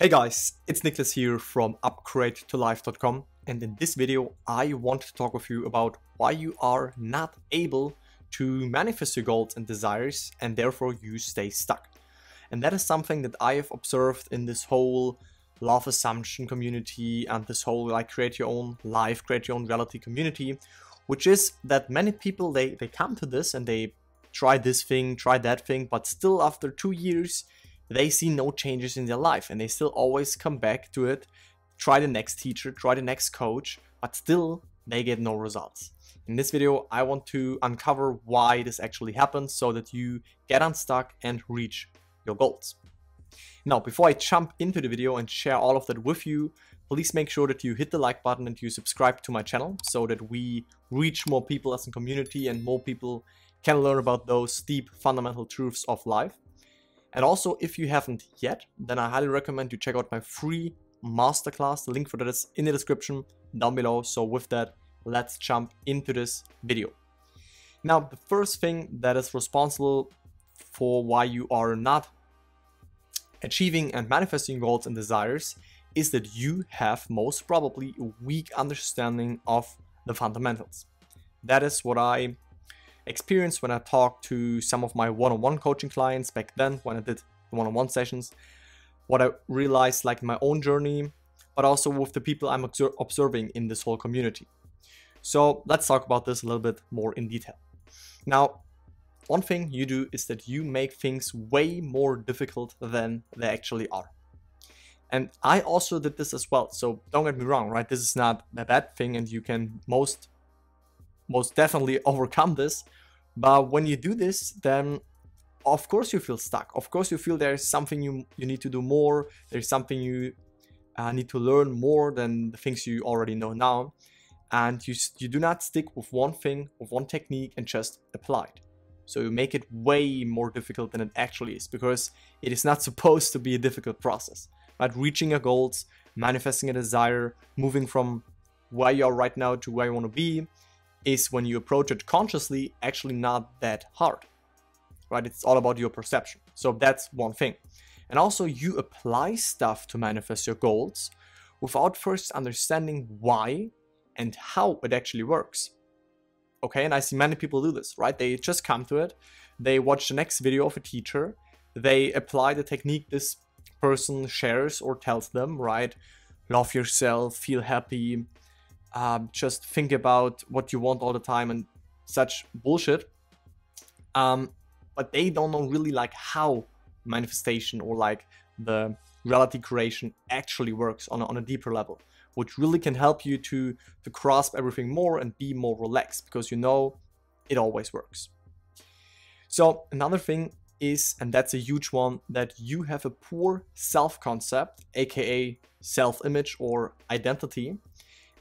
Hey guys, it's Nicholas here from upgradeToLife.com, and in this video I want to talk with you about why you are not able to manifest your goals and desires and therefore you stay stuck. And that is something that I have observed in this whole love assumption community and this whole create your own life, create your own reality community, which is that many people they come to this and they try this thing, try that thing, but still after 2 years they see no changes in their life and they still always come back to it, try the next teacher, try the next coach, but still they get no results. In this video, I want to uncover why this actually happens so that you get unstuck and reach your goals. Now, before I jump into the video and share all of that with you, please make sure that you hit the like button and you subscribe to my channel so that we reach more people as a community and more people can learn about those deep fundamental truths of life. And also, if you haven't yet, then I highly recommend you check out my free masterclass. The link for that is in the description down below. So with that, let's jump into this video. Now, the first thing that is responsible for why you are not achieving and manifesting goals and desires is that you have most probably a weak understanding of the fundamentals. That is what I experienced when I talked to some of my one-on-one coaching clients back then when I did one-on-one sessions, what I realized in my own journey, but also with the people I'm observing in this whole community. So let's talk about this a little bit more in detail. Now, one thing you do is that you make things way more difficult than they actually are. And I also did this as well, so don't get me wrong, right? This is not a bad thing and you can most definitely overcome this. But when you do this, then of course you feel stuck. Of course you feel there's something you need to do more. There's something you need to learn more than the things you already know now. And you do not stick with one thing, with one technique and just apply it. So you make it way more difficult than it actually is, because it is not supposed to be a difficult process. Right? Reaching your goals, manifesting a desire, moving from where you are right now to where you want to be, is when you approach it consciously actually not that hard, right? It's all about your perception. So that's one thing. And also you apply stuff to manifest your goals without first understanding why and how it actually works. Okay, and I see many people do this, right? They just come to it, they watch the next video of a teacher, they apply the technique this person shares or tells them, right? Love yourself, feel happy, just think about what you want all the time and such bullshit. But they don't know really how manifestation or the reality creation actually works on a deeper level, which really can help you to grasp everything more and be more relaxed, because you know it always works. So another thing is, and that's a huge one, that you have a poor self-concept, aka self-image or identity,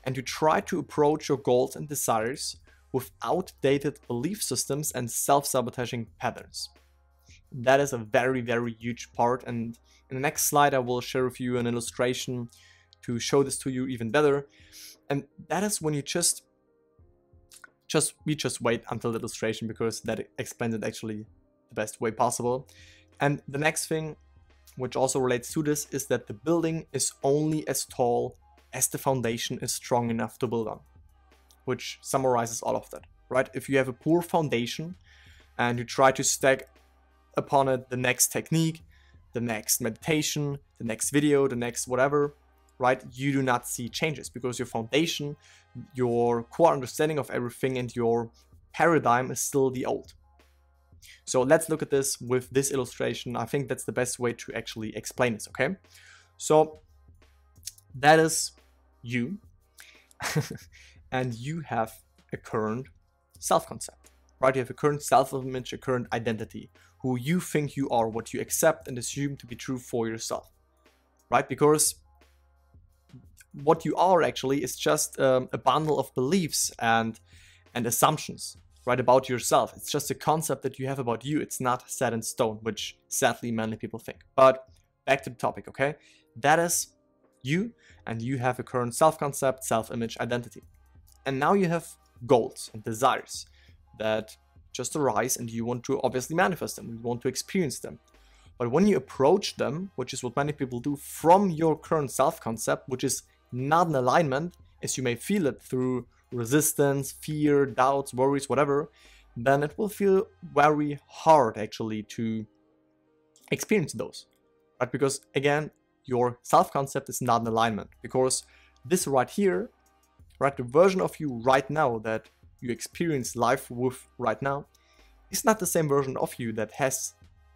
and you try to approach your goals and desires with outdated belief systems and self-sabotaging patterns. That is a very, very huge part, and in the next slide I will share with you an illustration to show this to you even better. And that is when you just wait until the illustration, because that explains it actually the best way possible. And the next thing, which also relates to this, is that the building is only as tall as the foundation is strong enough to build on, which summarizes all of that, right? If you have a poor foundation and you try to stack upon it the next technique, the next meditation, the next video, the next whatever, right? You do not see changes because your foundation, your core understanding of everything and your paradigm is still the old. So let's look at this with this illustration. I think that's the best way to actually explain this, okay? So that is you, and you have a current self-concept, right? You have a current self-image, a current identity, who you think you are, what you accept and assume to be true for yourself, right? Because what you are actually is just a bundle of beliefs and assumptions, right, about yourself. It's just a concept that you have about you. It's not set in stone, which sadly many people think. But back to the topic, okay? That is you, and you have a current self-concept, self-image, identity. And now you have goals and desires that just arise and you want to obviously manifest them, you want to experience them. But when you approach them, which is what many people do, from your current self-concept, which is not in alignment, as you may feel it through resistance, fear, doubts, worries, whatever, then it will feel very hard actually to experience those. Right? Because again, your self-concept is not in alignment. Because this right here, right, the version of you right now that you experience life with right now, is not the same version of you that has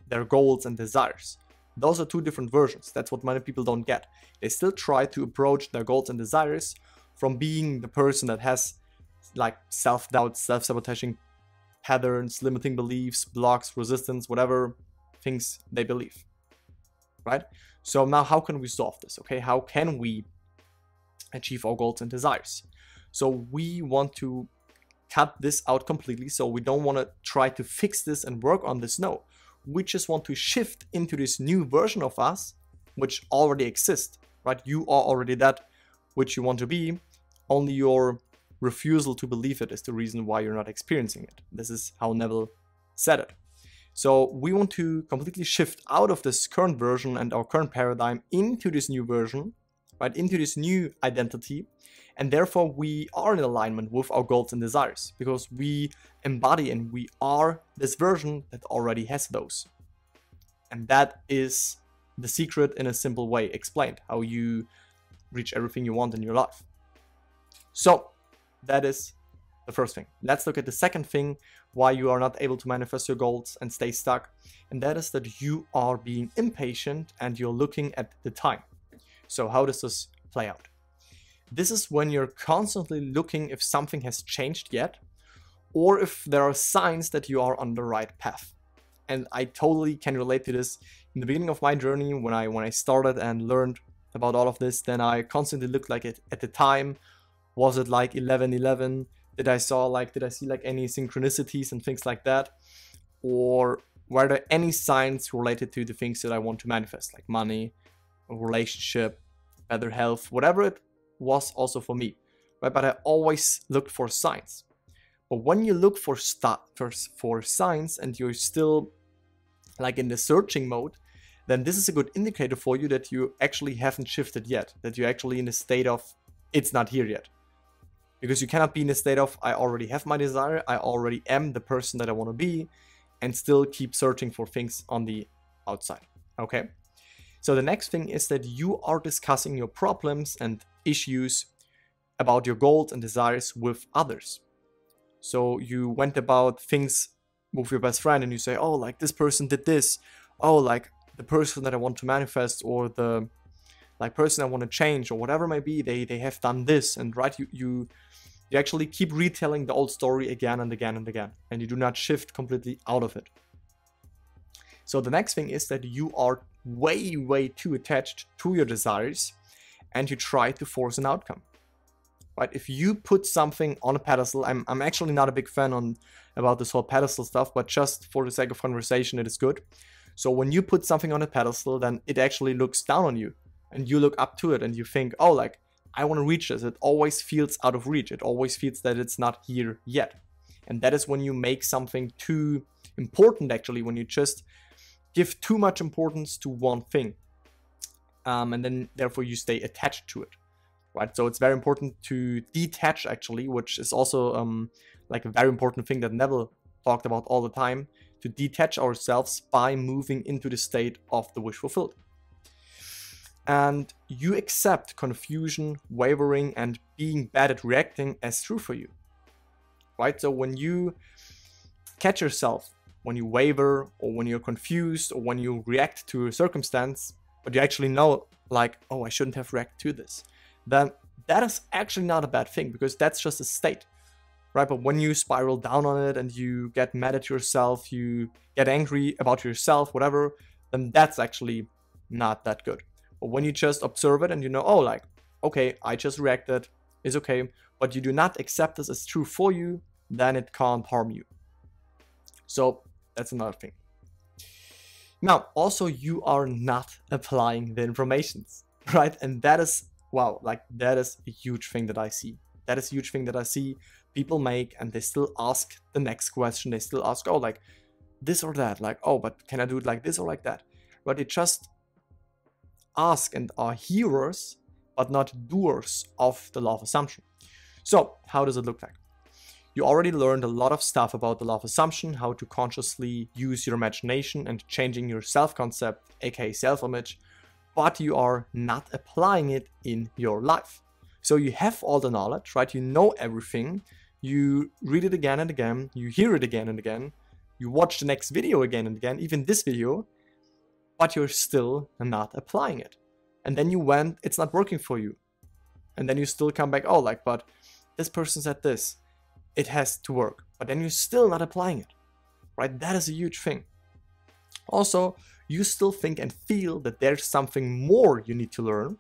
their goals and desires. Those are two different versions. That's what many people don't get. They still try to approach their goals and desires from being the person that has like self-doubt, self-sabotaging patterns, limiting beliefs, blocks, resistance, whatever things they believe, right? So now how can we solve this? Okay, how can we achieve our goals and desires? So we want to cut this out completely. So we don't want to try to fix this and work on this. No, we just want to shift into this new version of us, which already exists, right? You are already that which you want to be. Only your refusal to believe it is the reason why you're not experiencing it. This is how Neville said it. So we want to completely shift out of this current version and our current paradigm into this new version, right? Into this new identity. And therefore we are in alignment with our goals and desires because we embody and we are this version that already has those. And that is the secret in a simple way explained, how you reach everything you want in your life. So that is the first thing. Let's look at the second thing, why you are not able to manifest your goals and stay stuck. And that is that you are being impatient and you're looking at the time. So how does this play out? This is when you're constantly looking if something has changed yet, or if there are signs that you are on the right path. And I totally can relate to this. In the beginning of my journey, when I started and learned about all of this, then I constantly looked like it at the time. Was it like 11:11? Did I see like any synchronicities and things like that? Or were there any signs related to the things that I want to manifest, like money, a relationship, better health, whatever it was also for me, right? But I always looked for signs. But when you look for signs and you're still like in the searching mode, then this is a good indicator for you that you actually haven't shifted yet, that you're actually in a state of it's not here yet. Because you cannot be in a state of I already have my desire, I already am the person that I want to be, and still keep searching for things on the outside. Okay? So the next thing is that you are discussing your problems and issues about your goals and desires with others. So you went about things with your best friend and you say, oh, like this person did this. Oh, like the person that I want to manifest, or the like person I want to change, or whatever it may be, they have done this. And right, you actually keep retelling the old story again and again and again, and you do not shift completely out of it. So the next thing is that you are way too attached to your desires and you try to force an outcome. Right? If you put something on a pedestal, I'm actually not a big fan about this whole pedestal stuff, but just for the sake of conversation, it is good. So when you put something on a pedestal, then it actually looks down on you and you look up to it and you think, oh, like I want to reach this. It always feels out of reach. It always feels that it's not here yet. And that is when you make something too important, actually, when you just give too much importance to one thing. And then therefore you stay attached to it. Right? So it's very important to detach, actually, which is also like a very important thing that Neville talked about all the time, to detach ourselves by moving into the state of the wish fulfilled. And you accept confusion, wavering, and being bad at reacting as true for you. Right? So when you catch yourself, when you waver, or when you're confused, or when you react to a circumstance, but you actually know, like, oh, I shouldn't have reacted to this, then that is actually not a bad thing, because that's just a state. Right? But when you spiral down on it and you get mad at yourself, you get angry about yourself, whatever, then that's actually not that good. But when you just observe it and you know, oh, like, okay, I just reacted, it's okay, but you do not accept this as true for you, then it can't harm you. So that's another thing. Now, also, you are not applying the informations, right? And that is, wow, like that is a huge thing that I see. That is a huge thing that I see people make, and they still ask the next question. They still ask, oh, like this or that, like, oh, but can I do it like this or like that? right? They just ask and are hearers, but not doers of the law of assumption. So how does it look like? You already learned a lot of stuff about the law of assumption, how to consciously use your imagination and changing your self-concept, aka self-image, but you are not applying it in your life. So you have all the knowledge, right? You know everything. You read it again and again. You hear it again and again. You watch the next video again and again, even this video, but you're still not applying it. And then you went, it's not working for you. And then you still come back, oh, like, but this person said this. It has to work. But then you're still not applying it, right? That is a huge thing. Also, you still think and feel that there's something more you need to learn.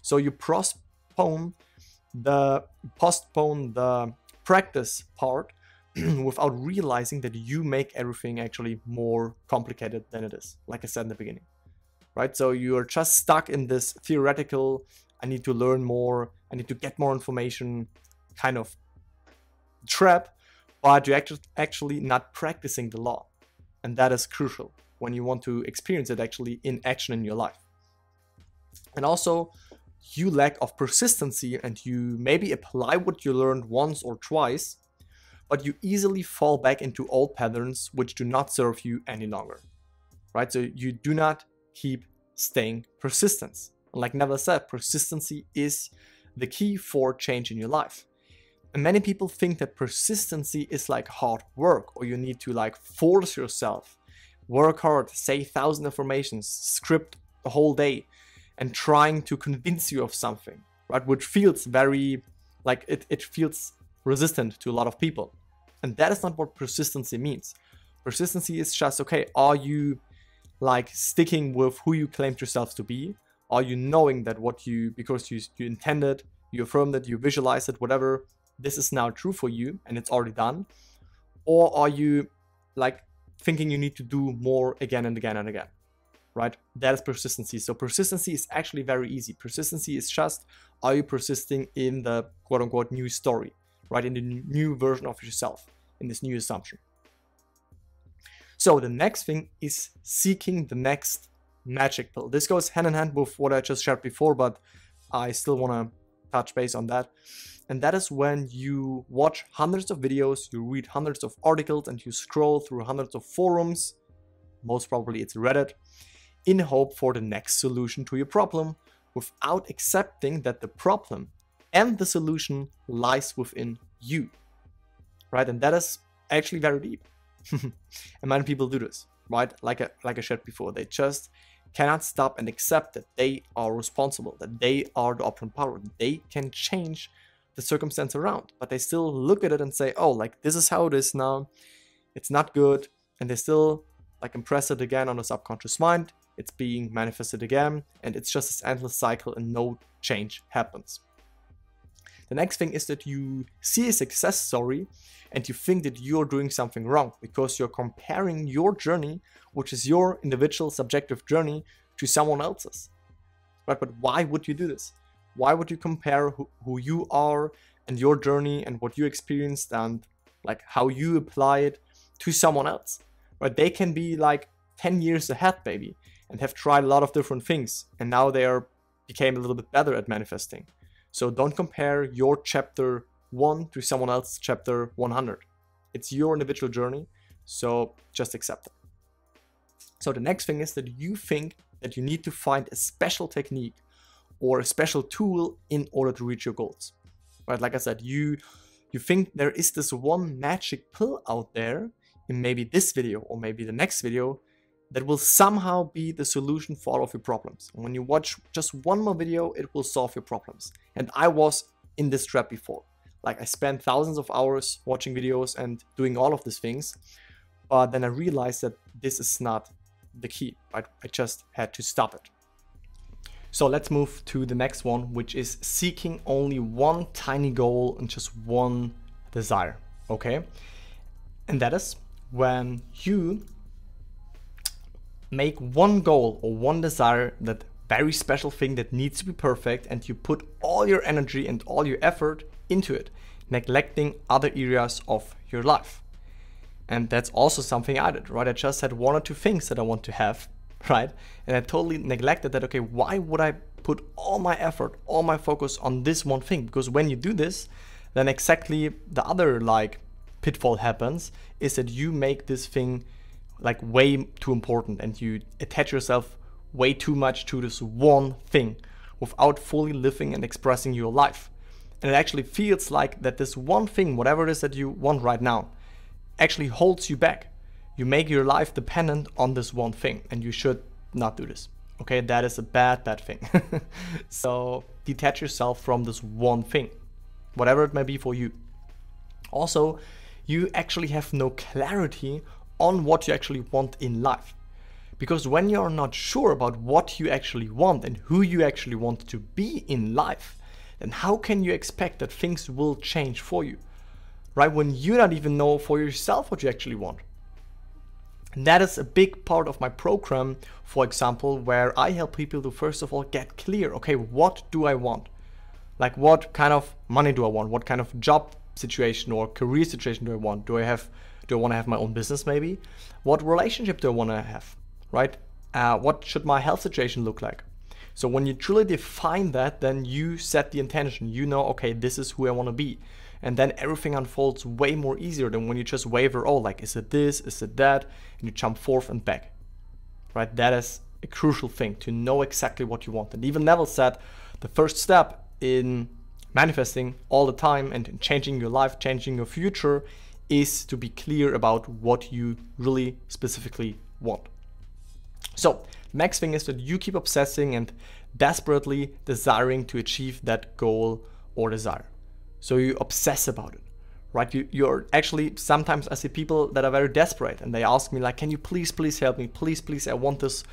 So you postpone the practice part without realizing that you make everything actually more complicated than it is, like I said in the beginning, right? So you're just stuck in this theoretical, I need to learn more, I need to get more information kind of trap, but you're actually not practicing the law. And that is crucial when you want to experience it actually in action in your life. And also, you lack of persistency, and you maybe apply what you learned once or twice, but you easily fall back into old patterns which do not serve you any longer, right? So you do not keep staying persistent. Like Neville said, persistency is the key for change in your life. And many people think that persistency is like hard work, or you need to like force yourself, work hard, say 1,000 affirmations, script the whole day, and trying to convince you of something, right? Which feels very, like it feels resistant to a lot of people. And that is not what persistency means. Persistency is just, okay, are you like sticking with who you claimed yourself to be? Are you knowing that what you, because you intended, you affirmed it, you visualized it, whatever, this is now true for you and it's already done? Or are you like thinking you need to do more again and again and again, right? That is persistency. So persistency is actually very easy. Persistency is just, are you persisting in the quote unquote new story, right? In the new version of yourself, in this new assumption. So the next thing is seeking the next magic pill. This goes hand in hand with what I just shared before, but I still want to touch base on that. And that is when you watch hundreds of videos, you read hundreds of articles, and you scroll through hundreds of forums, most probably it's Reddit, in hope for the next solution to your problem, without accepting that the problem and the solution lies within you, right? And that is actually very deep. And many people do this, right? Like I shared before, they just cannot stop and accept that they are responsible, that they are the operant power, they can change the circumstance around, but they still look at it and say, oh, like this is how it is now, it's not good, and they still like impress it again on the subconscious mind, it's being manifested again, and it's just this endless cycle and no change happens. The next thing is that you see a success story and you think that you're doing something wrong because you're comparing your journey, which is your individual subjective journey, to someone else's, right? But why would you do this? Why would you compare who you are and your journey and what you experienced and like how you apply it to someone else, right? They can be like 10 years ahead, maybe, and have tried a lot of different things, and now they became a little bit better at manifesting. So don't compare your chapter 1 to someone else's chapter 100. It's your individual journey, so just accept it. So the next thing is that you think that you need to find a special technique or a special tool in order to reach your goals, right? Like I said, you think there is this one magic pill out there in maybe this video or maybe the next video that will somehow be the solution for all of your problems. And when you watch just one more video, it will solve your problems. And I was in this trap before. Like I spent thousands of hours watching videos and doing all of these things, but then I realized that this is not the key, right? I just had to stop it. So let's move to the next one, which is seeking only one tiny goal and just one desire, okay? And that is when you make one goal or one desire, that very special thing that needs to be perfect, and you put all your energy and all your effort into it, neglecting other areas of your life. And that's also something I did, right? I just had one or two things that I want to have, right? And I totally neglected that, okay, why would I put all my effort, all my focus on this one thing? Because when you do this, then exactly the other like pitfall happens, is that you make this thing like way too important and you attach yourself way too much to this one thing without fully living and expressing your life. And it actually feels like that this one thing, whatever it is that you want right now, actually holds you back. You make your life dependent on this one thing, and you should not do this. Okay, that is a bad thing. So detach yourself from this one thing, whatever it may be for you. Also, you actually have no clarity on what you actually want in life. Because when you're not sure about what you actually want and who you actually want to be in life, then how can you expect that things will change for you, right? When you don't even know for yourself what you actually want. And that is a big part of my program, for example, where I help people to first of all get clear, okay, what do I want? Like what kind of money do I want? What kind of job situation or career situation do I want? Do I want to have my own business maybe? What relationship do I want to have, right? What should my health situation look like? So when you truly define that, then you set the intention. You know, okay, this is who I want to be. And then everything unfolds way more easier than when you just waver, oh, like, is it this, is it that? And you jump forth and back, right? That is a crucial thing, to know exactly what you want. And even Neville said, the first step in manifesting all the time and changing your life, changing your future, is to be clear about what you really specifically want. So the next thing is that you keep obsessing and desperately desiring to achieve that goal or desire. So you obsess about it, right? You're actually, sometimes I see people that are very desperate and they ask me like, can you please help me? Please, I want this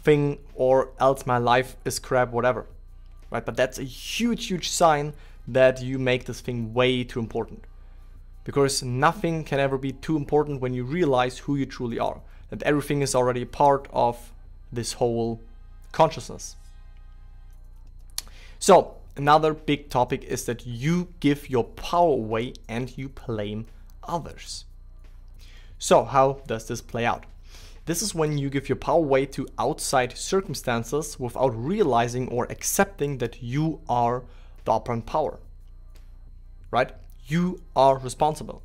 thing or else my life is crap, whatever, right? But that's a huge sign that you make this thing way too important. Because nothing can ever be too important when you realize who you truly are. That everything is already a part of this whole consciousness. So another big topic is that you give your power away and you blame others. So how does this play out? This is when you give your power away to outside circumstances without realizing or accepting that you are the operant power, right? You are responsible.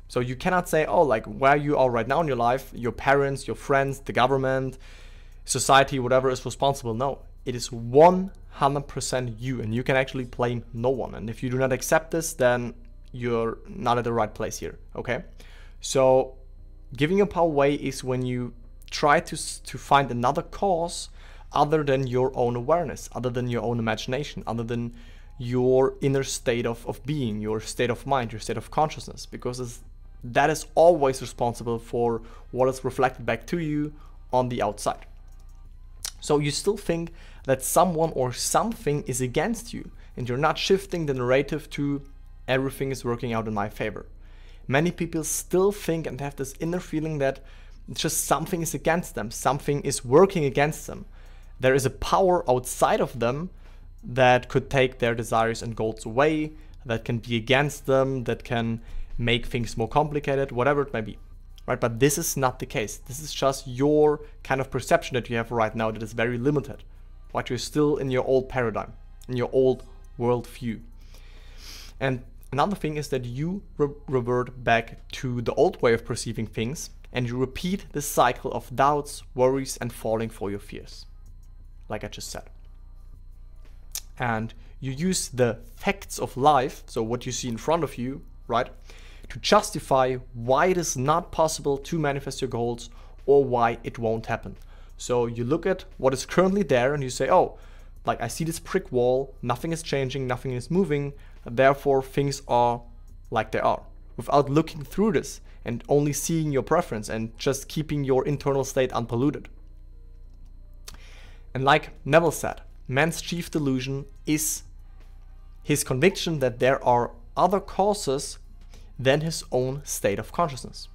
So you cannot say, oh, like where you are right now in your life, your parents, your friends, the government, society, whatever is responsible. No, it is 100% you, and you can actually blame no one. And if you do not accept this, then you're not at the right place here, okay? So giving your power away is when you try to find another cause other than your own awareness, other than your own imagination, other than your inner state of being, your state of mind, your state of consciousness, because that is always responsible for what is reflected back to you on the outside. So you still think that someone or something is against you, and you're not shifting the narrative to everything is working out in my favor. Many people still think and have this inner feeling that just something is against them, something is working against them. There is a power outside of them that could take their desires and goals away, that can be against them, that can make things more complicated, whatever it may be, right? But this is not the case. This is just your kind of perception that you have right now that is very limited, right? You're still in your old paradigm, in your old worldview. And another thing is that you revert back to the old way of perceiving things, and you repeat the cycle of doubts, worries, and falling for your fears, like I just said. And you use the facts of life, so what you see in front of you, right, to justify why it is not possible to manifest your goals or why it won't happen. So you look at what is currently there and you say, oh, like I see this brick wall, nothing is changing, nothing is moving, therefore things are like they are, without looking through this and only seeing your preference and just keeping your internal state unpolluted. And like Neville said, man's chief delusion is his conviction that there are other causes than his own state of consciousness.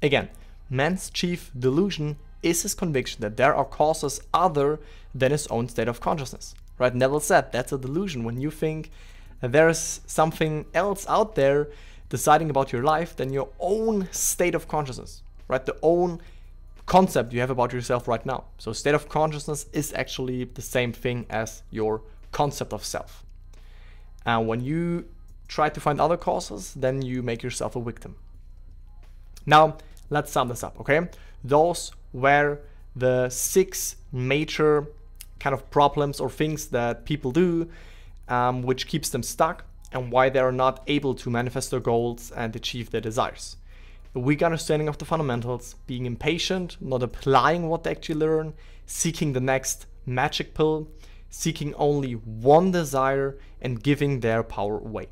Again, man's chief delusion is his conviction that there are causes other than his own state of consciousness. Right? Neville said that's a delusion. When you think that there is something else out there deciding about your life than your own state of consciousness, right? The own concept you have about yourself right now. So state of consciousness is actually the same thing as your concept of self. And when you try to find other causes, then you make yourself a victim. Now, let's sum this up, okay? Those were the 6 major kind of problems or things that people do which keeps them stuck and why they are not able to manifest their goals and achieve their desires. A weak understanding of the fundamentals, being impatient, not applying what they actually learn, seeking the next magic pill, seeking only one desire and giving their power away.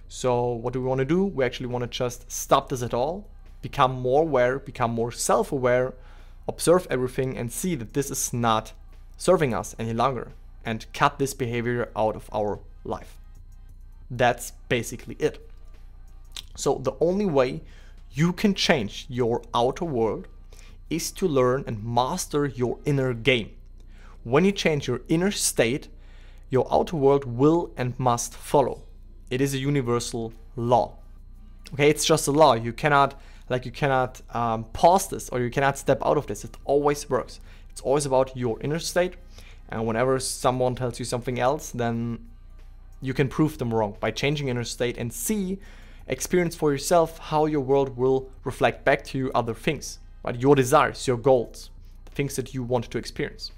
So what do we want to do? We actually want to just stop this at all, become more aware, become more self-aware, observe everything and see that this is not serving us any longer and cut this behavior out of our life. That's basically it. So the only way you can change your outer world is to learn and master your inner game. When you change your inner state, your outer world will and must follow. It is a universal law. Okay, it's just a law. You cannot pause this, or you cannot step out of this. It always works. It's always about your inner state. And whenever someone tells you something else, then you can prove them wrong by changing inner state and experience for yourself how your world will reflect back to you other things, right? Your desires, your goals, the things that you want to experience.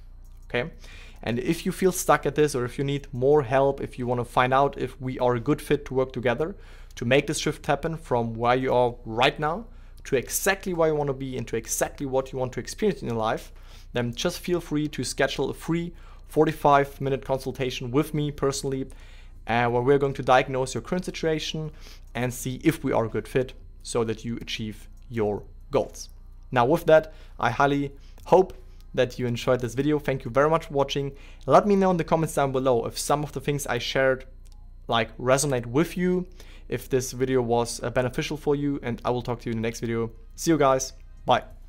Okay. And if you feel stuck at this, or if you need more help, if you want to find out if we are a good fit to work together to make this shift happen from where you are right now to exactly where you want to be and to exactly what you want to experience in your life, then just feel free to schedule a free 45-minute consultation with me personally, where we're going to diagnose your current situation and see if we are a good fit so that you achieve your goals. Now with that, I highly hope that you enjoyed this video. Thank you very much for watching. Let me know in the comments down below if some of the things I shared resonate with you, if this video was beneficial for you, and I will talk to you in the next video. See you guys. Bye.